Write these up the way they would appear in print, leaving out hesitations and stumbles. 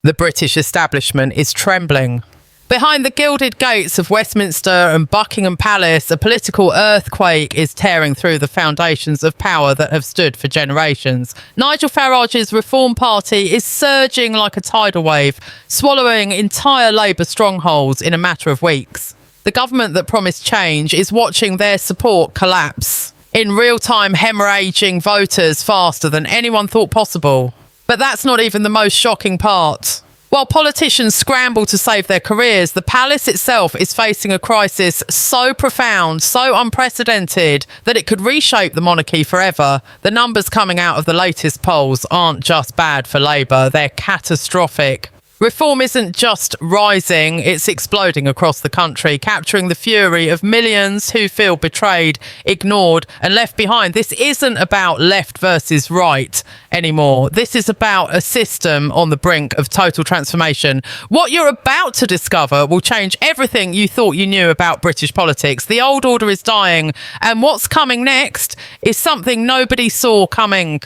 The British establishment is trembling. Behind the gilded gates of Westminster and Buckingham Palace, a political earthquake is tearing through the foundations of power that have stood for generations. Nigel Farage's Reform Party is surging like a tidal wave, swallowing entire Labour strongholds in a matter of weeks. The government that promised change is watching their support collapse in real time, hemorrhaging voters faster than anyone thought possible. But that's not even the most shocking part. While politicians scramble to save their careers, the palace itself is facing a crisis so profound, so unprecedented, that it could reshape the monarchy forever. The numbers coming out of the latest polls aren't just bad for Labour, they're catastrophic. Reform isn't just rising, it's exploding across the country, capturing the fury of millions who feel betrayed, ignored and left behind. This isn't about left versus right anymore. This is about a system on the brink of total transformation. What you're about to discover will change everything you thought you knew about British politics. The old order is dying, and what's coming next is something nobody saw coming.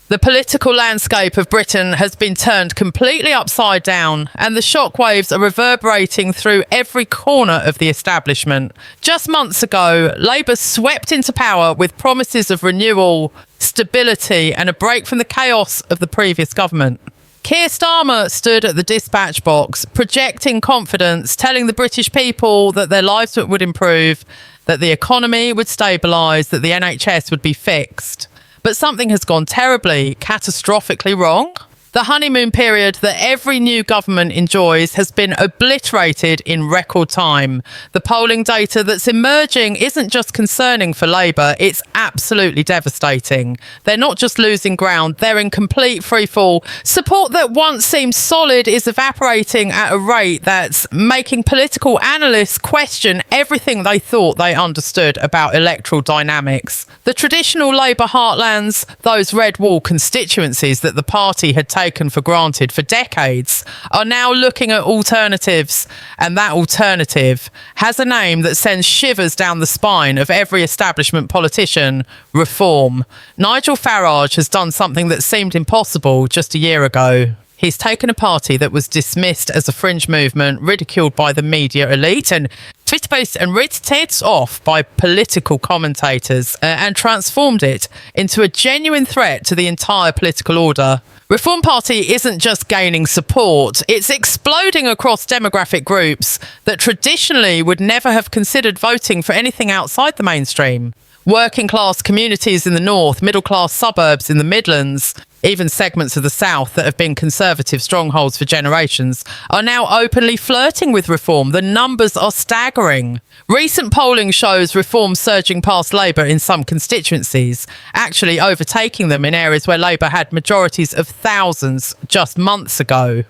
The political landscape of Britain has been turned completely upside down, and the shockwaves are reverberating through every corner of the establishment. Just months ago, Labour swept into power with promises of renewal, stability and a break from the chaos of the previous government. Keir Starmer stood at the dispatch box, projecting confidence, telling the British people that their lives would improve, that the economy would stabilise, that the NHS would be fixed. But something has gone terribly, catastrophically wrong. The honeymoon period that every new government enjoys has been obliterated in record time. The polling data that's emerging isn't just concerning for Labour, it's absolutely devastating. They're not just losing ground, they're in complete freefall. Support that once seemed solid is evaporating at a rate that's making political analysts question everything they thought they understood about electoral dynamics. The traditional Labour heartlands, those red wall constituencies that the party had taken for granted for decades, are now looking at alternatives, and that alternative has a name that sends shivers down the spine of every establishment politician: reform. Nigel Farage has done something that seemed impossible just a year ago. He's taken a party that was dismissed as a fringe movement, ridiculed by the media elite and Twitter-based and written off by political commentators, and transformed it into a genuine threat to the entire political order. Reform Party isn't just gaining support, it's exploding across demographic groups that traditionally would never have considered voting for anything outside the mainstream. Working class communities in the north, middle class suburbs in the Midlands, even segments of the south that have been conservative strongholds for generations, are now openly flirting with reform. The numbers are staggering. Recent polling shows reform surging past Labour in some constituencies, actually overtaking them in areas where Labour had majorities of thousands just months ago.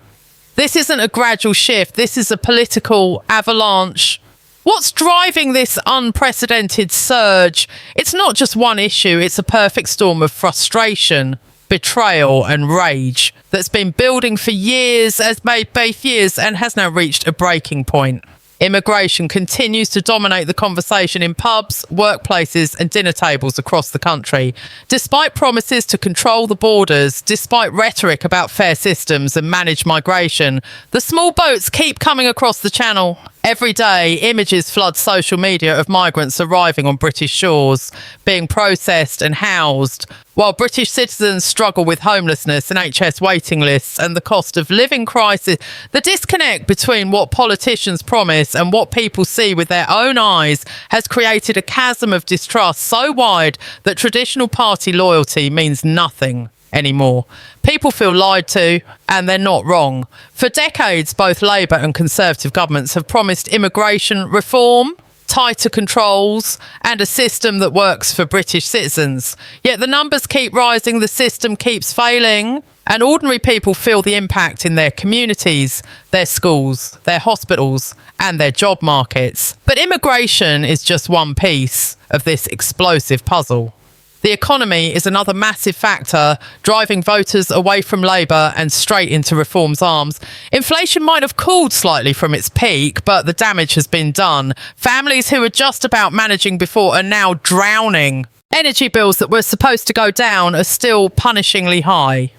This isn't a gradual shift, this is a political avalanche. What's driving this unprecedented surge? It's not just one issue, it's a perfect storm of frustration, betrayal and rage that's been building for years, and has now reached a breaking point. Immigration continues to dominate the conversation in pubs, workplaces and dinner tables across the country. Despite promises to control the borders, despite rhetoric about fair systems and managed migration, the small boats keep coming across the channel. Every day, images flood social media of migrants arriving on British shores, being processed and housed, while British citizens struggle with homelessness, NHS waiting lists and the cost of living crisis. The disconnect between what politicians promise and what people see with their own eyes has created a chasm of distrust so wide that traditional party loyalty means nothing anymore. People feel lied to, and they're not wrong. For decades, both Labour and Conservative governments have promised immigration reform, tighter controls and a system that works for British citizens. Yet the numbers keep rising, the system keeps failing, and ordinary people feel the impact in their communities, their schools, their hospitals and their job markets. But immigration is just one piece of this explosive puzzle. The economy is another massive factor, driving voters away from Labour and straight into Reform's arms. Inflation might have cooled slightly from its peak, but the damage has been done. Families who were just about managing before are now drowning. Energy bills that were supposed to go down are still punishingly high.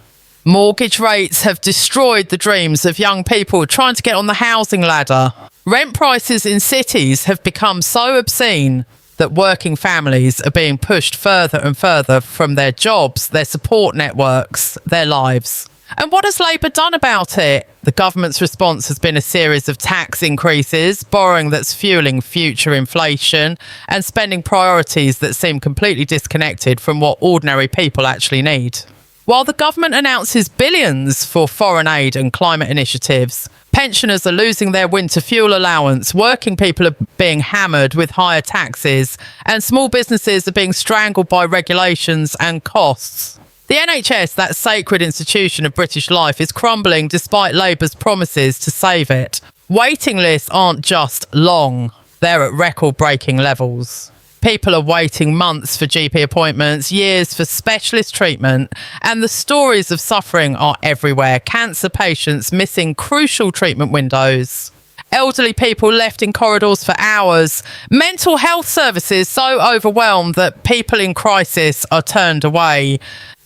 Mortgage rates have destroyed the dreams of young people trying to get on the housing ladder. Rent prices in cities have become so obscene that working families are being pushed further and further from their jobs, their support networks, their lives. And what has Labour done about it? The government's response has been a series of tax increases, borrowing that's fueling future inflation, and spending priorities that seem completely disconnected from what ordinary people actually need. While the government announces billions for foreign aid and climate initiatives, pensioners are losing their winter fuel allowance, working people are being hammered with higher taxes, and small businesses are being strangled by regulations and costs. The NHS, that sacred institution of British life, is crumbling despite Labour's promises to save it. Waiting lists aren't just long, they're at record-breaking levels. People are waiting months for GP appointments, years for specialist treatment, and the stories of suffering are everywhere. Cancer patients missing crucial treatment windows. Elderly people left in corridors for hours. Mental health services so overwhelmed that people in crisis are turned away.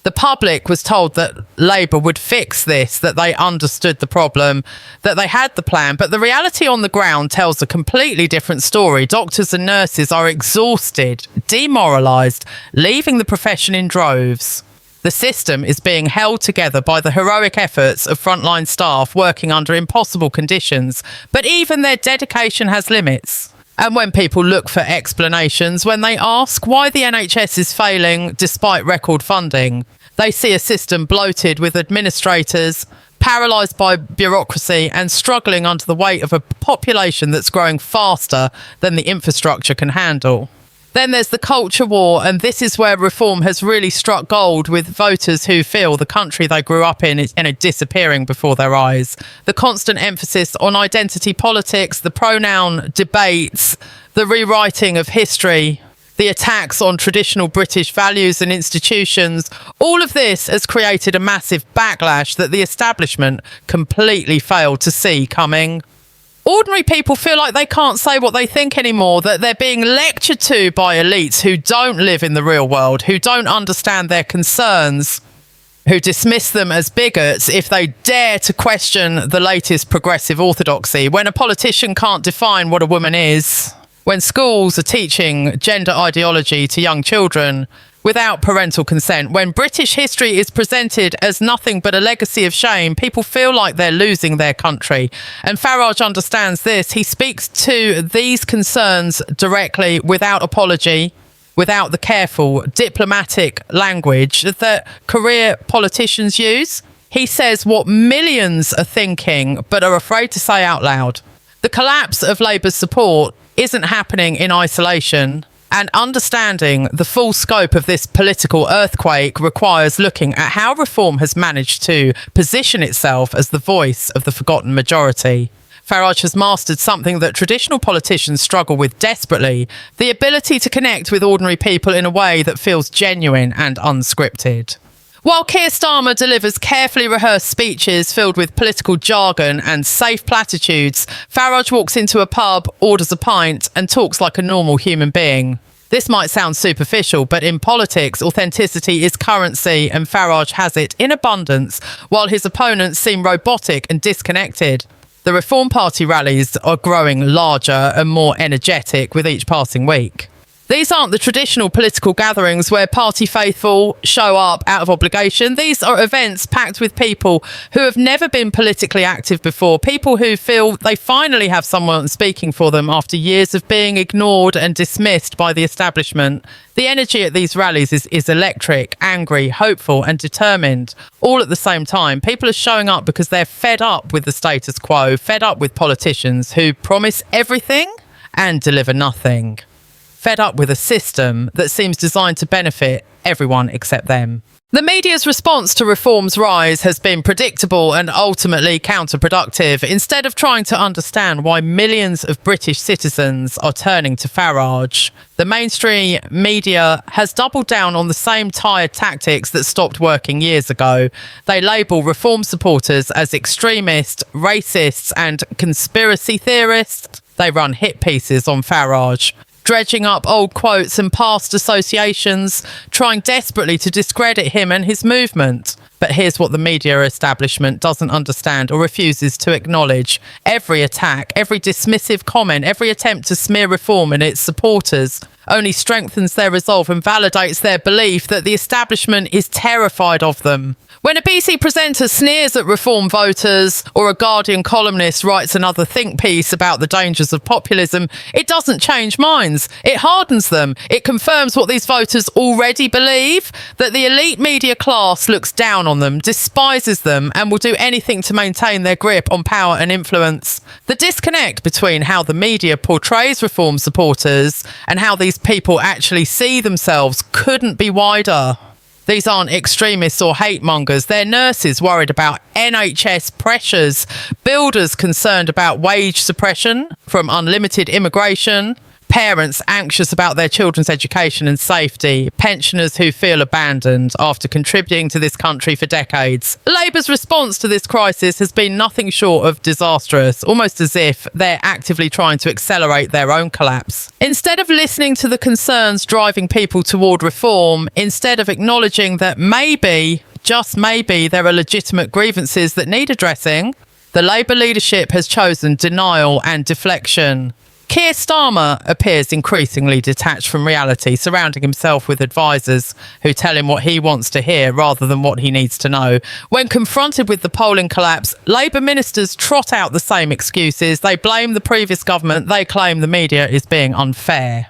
The public was told that Labour would fix this, that they understood the problem, that they had the plan. But the reality on the ground tells a completely different story. Doctors and nurses are exhausted, demoralised, leaving the profession in droves. The system is being held together by the heroic efforts of frontline staff working under impossible conditions. But even their dedication has limits. And when people look for explanations, when they ask why the NHS is failing despite record funding, they see a system bloated with administrators, paralysed by bureaucracy and struggling under the weight of a population that's growing faster than the infrastructure can handle. Then there's the culture war, and this is where reform has really struck gold with voters who feel the country they grew up in is disappearing before their eyes. The constant emphasis on identity politics, the pronoun debates, the rewriting of history, the attacks on traditional British values and institutions, all of this has created a massive backlash that the establishment completely failed to see coming. Ordinary people feel like they can't say what they think anymore, that they're being lectured to by elites who don't live in the real world, who don't understand their concerns, who dismiss them as bigots if they dare to question the latest progressive orthodoxy. When a politician can't define what a woman is, when schools are teaching gender ideology to young children without parental consent, when British history is presented as nothing but a legacy of shame, people feel like they're losing their country. And Farage understands this. He speaks to these concerns directly, without apology, without the careful diplomatic language that career politicians use. He says what millions are thinking but are afraid to say out loud. The collapse of Labour's support isn't happening in isolation, and understanding the full scope of this political earthquake requires looking at how reform has managed to position itself as the voice of the forgotten majority. Farage has mastered something that traditional politicians struggle with desperately: the ability to connect with ordinary people in a way that feels genuine and unscripted. While Keir Starmer delivers carefully rehearsed speeches filled with political jargon and safe platitudes, Farage walks into a pub, orders a pint, and talks like a normal human being. This might sound superficial, but in politics, authenticity is currency, and Farage has it in abundance, while his opponents seem robotic and disconnected. The Reform Party rallies are growing larger and more energetic with each passing week. These aren't the traditional political gatherings where party faithful show up out of obligation. These are events packed with people who have never been politically active before, people who feel they finally have someone speaking for them after years of being ignored and dismissed by the establishment. The energy at these rallies is electric, angry, hopeful and determined, all at the same time. People are showing up because they're fed up with the status quo, fed up with politicians who promise everything and deliver nothing. Fed up with a system that seems designed to benefit everyone except them. The media's response to reform's rise has been predictable and ultimately counterproductive. Instead of trying to understand why millions of British citizens are turning to Farage, the mainstream media has doubled down on the same tired tactics that stopped working years ago. They label reform supporters as extremists, racists and conspiracy theorists. They run hit pieces on Farage, dredging up old quotes and past associations, trying desperately to discredit him and his movement. But here's what the media establishment doesn't understand or refuses to acknowledge. Every attack, every dismissive comment, every attempt to smear Reform and its supporters only strengthens their resolve and validates their belief that the establishment is terrified of them. When a BC presenter sneers at Reform voters or a Guardian columnist writes another think piece about the dangers of populism, it doesn't change minds. It hardens them. It confirms what these voters already believe, that the elite media class looks down on them, despises them, and will do anything to maintain their grip on power and influence. The disconnect between how the media portrays Reform supporters and how these people actually see themselves couldn't be wider. These aren't extremists or hate mongers. They're nurses worried about NHS pressures, builders concerned about wage suppression from unlimited immigration, parents anxious about their children's education and safety, pensioners who feel abandoned after contributing to this country for decades. Labour's response to this crisis has been nothing short of disastrous, almost as if they're actively trying to accelerate their own collapse. Instead of listening to the concerns driving people toward reform, instead of acknowledging that maybe, just maybe, there are legitimate grievances that need addressing, the Labour leadership has chosen denial and deflection. Keir Starmer appears increasingly detached from reality, surrounding himself with advisors who tell him what he wants to hear rather than what he needs to know. When confronted with the polling collapse, Labour ministers trot out the same excuses. They blame the previous government. They claim the media is being unfair.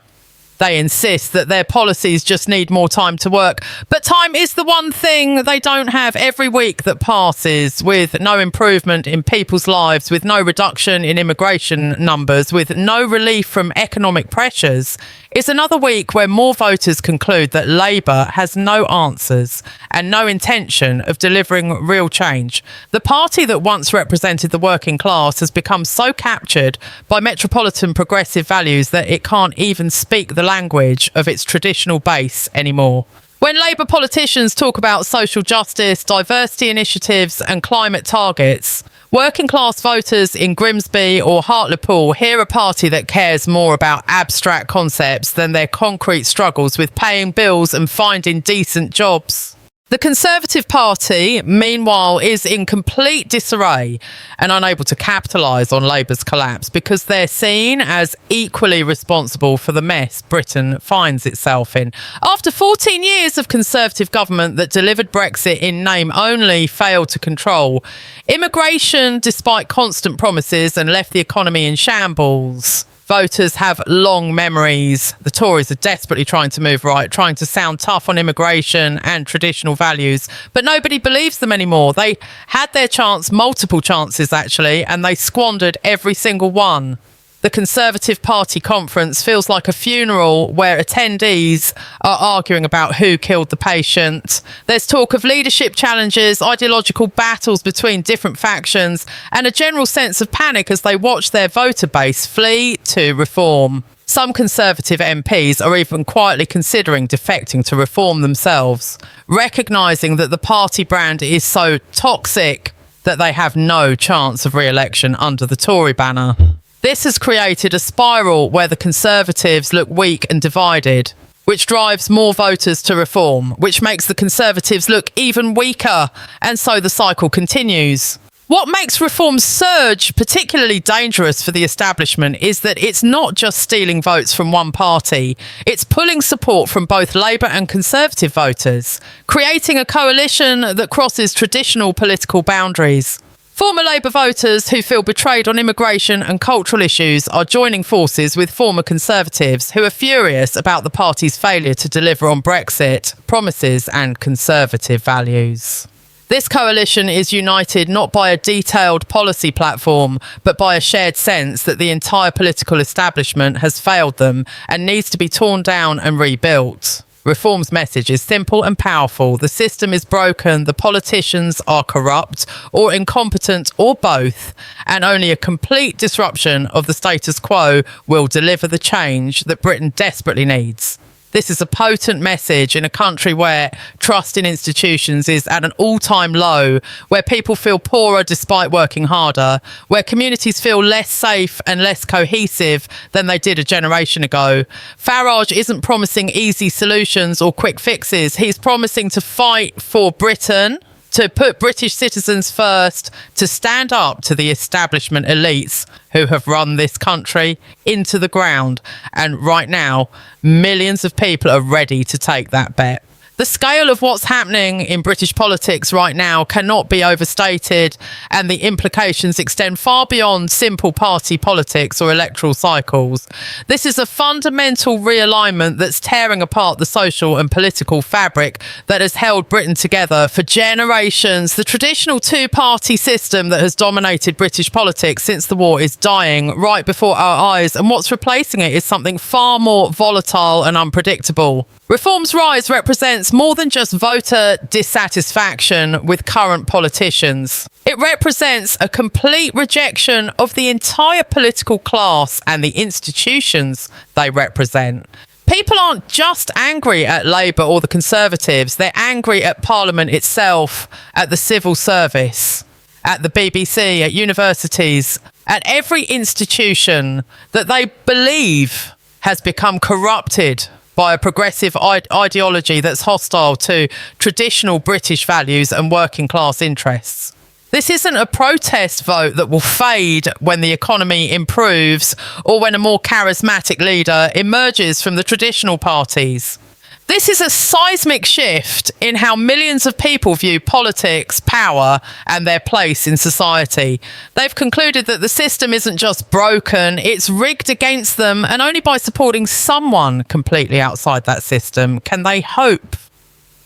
They insist that their policies just need more time to work. But time is the one thing they don't have. Every week that passes with no improvement in people's lives, with no reduction in immigration numbers, with no relief from economic pressures, is another week where more voters conclude that Labour has no answers and no intention of delivering real change. The party that once represented the working class has become so captured by metropolitan progressive values that it can't even speak the language of its traditional base anymore. When Labour politicians talk about social justice, diversity initiatives and climate targets, working class voters in Grimsby or Hartlepool hear a party that cares more about abstract concepts than their concrete struggles with paying bills and finding decent jobs. The Conservative Party, meanwhile, is in complete disarray and unable to capitalise on Labour's collapse because they're seen as equally responsible for the mess Britain finds itself in. After 14 years of Conservative government that delivered Brexit in name only, failed to control immigration despite constant promises and left the economy in shambles, voters have long memories. The Tories are desperately trying to move right, trying to sound tough on immigration and traditional values, but nobody believes them anymore. They had their chance, multiple chances actually, and they squandered every single one. The Conservative Party conference feels like a funeral where attendees are arguing about who killed the patient. There's talk of leadership challenges, ideological battles between different factions, and a general sense of panic as they watch their voter base flee to Reform. Some Conservative MPs are even quietly considering defecting to Reform themselves, recognising that the party brand is so toxic that they have no chance of re-election under the Tory banner. This has created a spiral where the Conservatives look weak and divided, which drives more voters to Reform, which makes the Conservatives look even weaker, and so the cycle continues. What makes Reform's surge particularly dangerous for the establishment is that it's not just stealing votes from one party, it's pulling support from both Labour and Conservative voters, creating a coalition that crosses traditional political boundaries. Former Labour voters who feel betrayed on immigration and cultural issues are joining forces with former Conservatives who are furious about the party's failure to deliver on Brexit, promises and Conservative values. This coalition is united not by a detailed policy platform, but by a shared sense that the entire political establishment has failed them and needs to be torn down and rebuilt. Reform's message is simple and powerful. The system is broken, the politicians are corrupt or incompetent or both, and only a complete disruption of the status quo will deliver the change that Britain desperately needs. This is a potent message in a country where trust in institutions is at an all-time low, where people feel poorer despite working harder, where communities feel less safe and less cohesive than they did a generation ago. Farage isn't promising easy solutions or quick fixes. He's promising to fight for Britain, to put British citizens first, to stand up to the establishment elites who have run this country into the ground. And right now, millions of people are ready to take that bet. The scale of what's happening in British politics right now cannot be overstated, and the implications extend far beyond simple party politics or electoral cycles. This is a fundamental realignment that's tearing apart the social and political fabric that has held Britain together for generations. The traditional two-party system that has dominated British politics since the war is dying right before our eyes, and what's replacing it is something far more volatile and unpredictable. Reform's rise represents more than just voter dissatisfaction with current politicians. It represents a complete rejection of the entire political class and the institutions they represent. People aren't just angry at Labour or the Conservatives, they're angry at Parliament itself, at the civil service, at the BBC, at universities, at every institution that they believe has become corrupted by a progressive ideology that's hostile to traditional British values and working class interests. This isn't a protest vote that will fade when the economy improves or when a more charismatic leader emerges from the traditional parties. This is a seismic shift in how millions of people view politics, power, and their place in society. They've concluded that the system isn't just broken, it's rigged against them, and only by supporting someone completely outside that system can they hope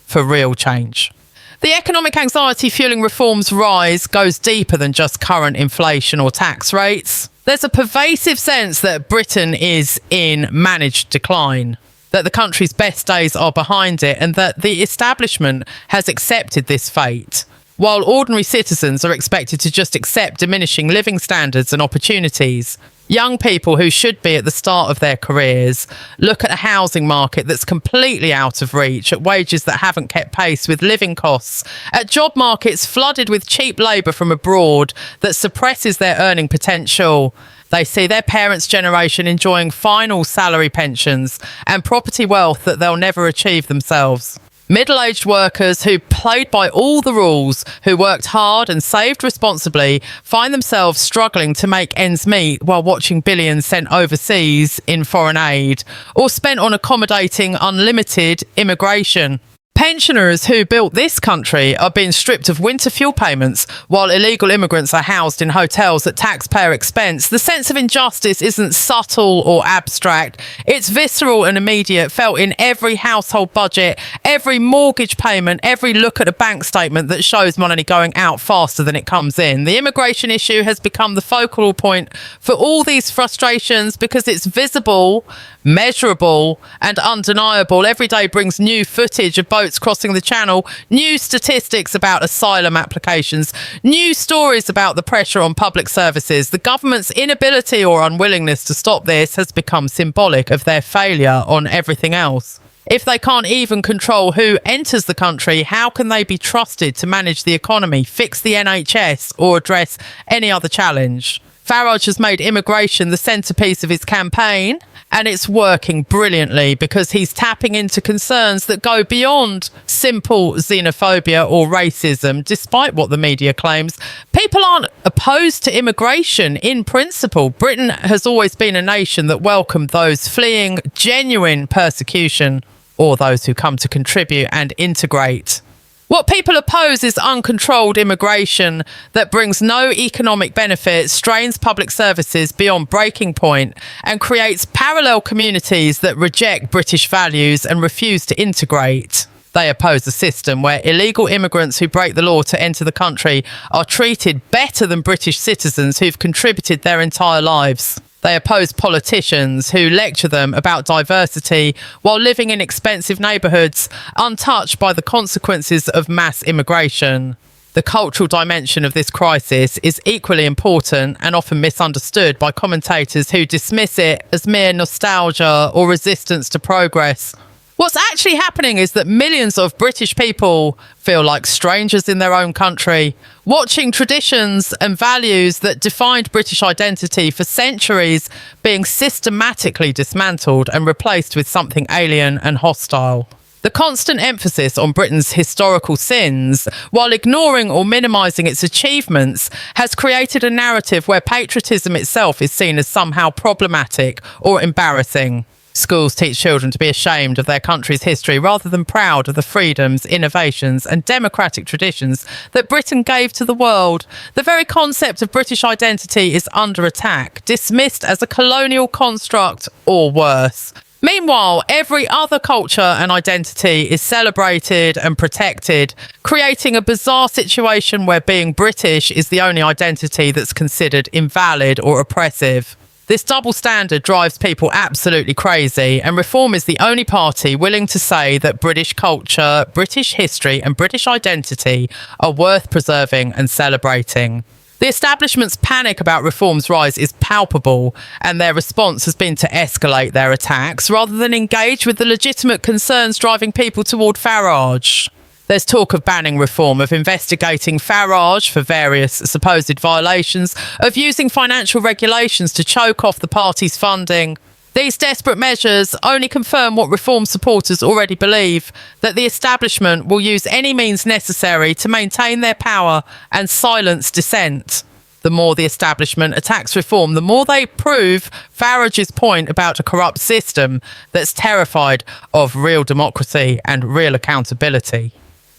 for real change. The economic anxiety fueling Reform's rise goes deeper than just current inflation or tax rates. There's a pervasive sense that Britain is in managed decline, that the country's best days are behind it, and that the establishment has accepted this fate, while ordinary citizens are expected to just accept diminishing living standards and opportunities. Young people who should be at the start of their careers look at a housing market that's completely out of reach, at wages that haven't kept pace with living costs, at job markets flooded with cheap labour from abroad that suppresses their earning potential. They see their parents' generation enjoying final salary pensions and property wealth that they'll never achieve themselves. Middle-aged workers who played by all the rules, who worked hard and saved responsibly, find themselves struggling to make ends meet while watching billions sent overseas in foreign aid or spent on accommodating unlimited immigration. Pensioners who built this country are being stripped of winter fuel payments while illegal immigrants are housed in hotels at taxpayer expense. The sense of injustice isn't subtle or abstract. It's visceral and immediate, felt in every household budget, every mortgage payment, every look at a bank statement that shows money going out faster than it comes in. The immigration issue has become the focal point for all these frustrations because it's visible, measurable and undeniable. Every day brings new footage of boats crossing the channel, new statistics about asylum applications, new stories about the pressure on public services. The government's inability or unwillingness to stop this has become symbolic of their failure on everything else. If they can't even control who enters the country, how can they be trusted to manage the economy, fix the NHS or address any other challenge? Farage has made immigration the centrepiece of his campaign, and it's working brilliantly because he's tapping into concerns that go beyond simple xenophobia or racism. Despite what the media claims, people aren't opposed to immigration in principle. Britain has always been a nation that welcomed those fleeing genuine persecution or those who come to contribute and integrate. What people oppose is uncontrolled immigration that brings no economic benefit, strains public services beyond breaking point, and creates parallel communities that reject British values and refuse to integrate. They oppose a system where illegal immigrants who break the law to enter the country are treated better than British citizens who've contributed their entire lives. They oppose politicians who lecture them about diversity while living in expensive neighbourhoods, untouched by the consequences of mass immigration. The cultural dimension of this crisis is equally important and often misunderstood by commentators who dismiss it as mere nostalgia or resistance to progress. What's actually happening is that millions of British people feel like strangers in their own country, watching traditions and values that defined British identity for centuries being systematically dismantled and replaced with something alien and hostile. The constant emphasis on Britain's historical sins, while ignoring or minimising its achievements, has created a narrative where patriotism itself is seen as somehow problematic or embarrassing. Schools teach children to be ashamed of their country's history rather than proud of the freedoms, innovations and democratic traditions that Britain gave to the world. The very concept of British identity is under attack, dismissed as a colonial construct or worse. Meanwhile, every other culture and identity is celebrated and protected, creating a bizarre situation where being British is the only identity that's considered invalid or oppressive. This double standard drives people absolutely crazy, and Reform is the only party willing to say that British culture, British history and British identity are worth preserving and celebrating. The establishment's panic about Reform's rise is palpable, and their response has been to escalate their attacks rather than engage with the legitimate concerns driving people toward Farage. There's talk of banning Reform, of investigating Farage for various supposed violations, of using financial regulations to choke off the party's funding. These desperate measures only confirm what Reform supporters already believe, that the establishment will use any means necessary to maintain their power and silence dissent. The more the establishment attacks Reform, the more they prove Farage's point about a corrupt system that's terrified of real democracy and real accountability.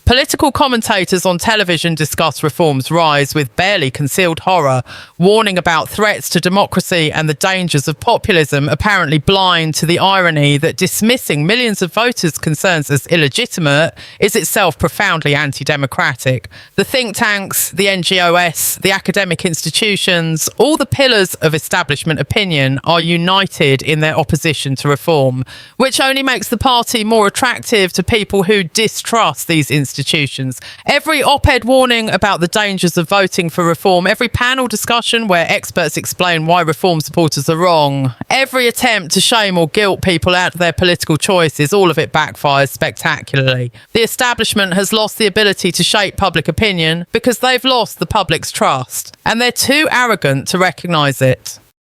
Political commentators on television discuss Reform's rise with barely concealed horror, warning about threats to democracy and the dangers of populism, apparently blind to the irony that dismissing millions of voters' concerns as illegitimate is itself profoundly anti-democratic. The think tanks, the NGOs, the academic institutions, all the pillars of establishment opinion are united in their opposition to Reform, which only makes the party more attractive to people who distrust these institutions. Every op-ed warning about the dangers of voting for Reform, every panel discussion where experts explain why Reform supporters are wrong, every attempt to shame or guilt people out of their political choices, all of it backfires spectacularly. The establishment has lost the ability to shape public opinion because they've lost the public's trust, and they're too arrogant to recognise it.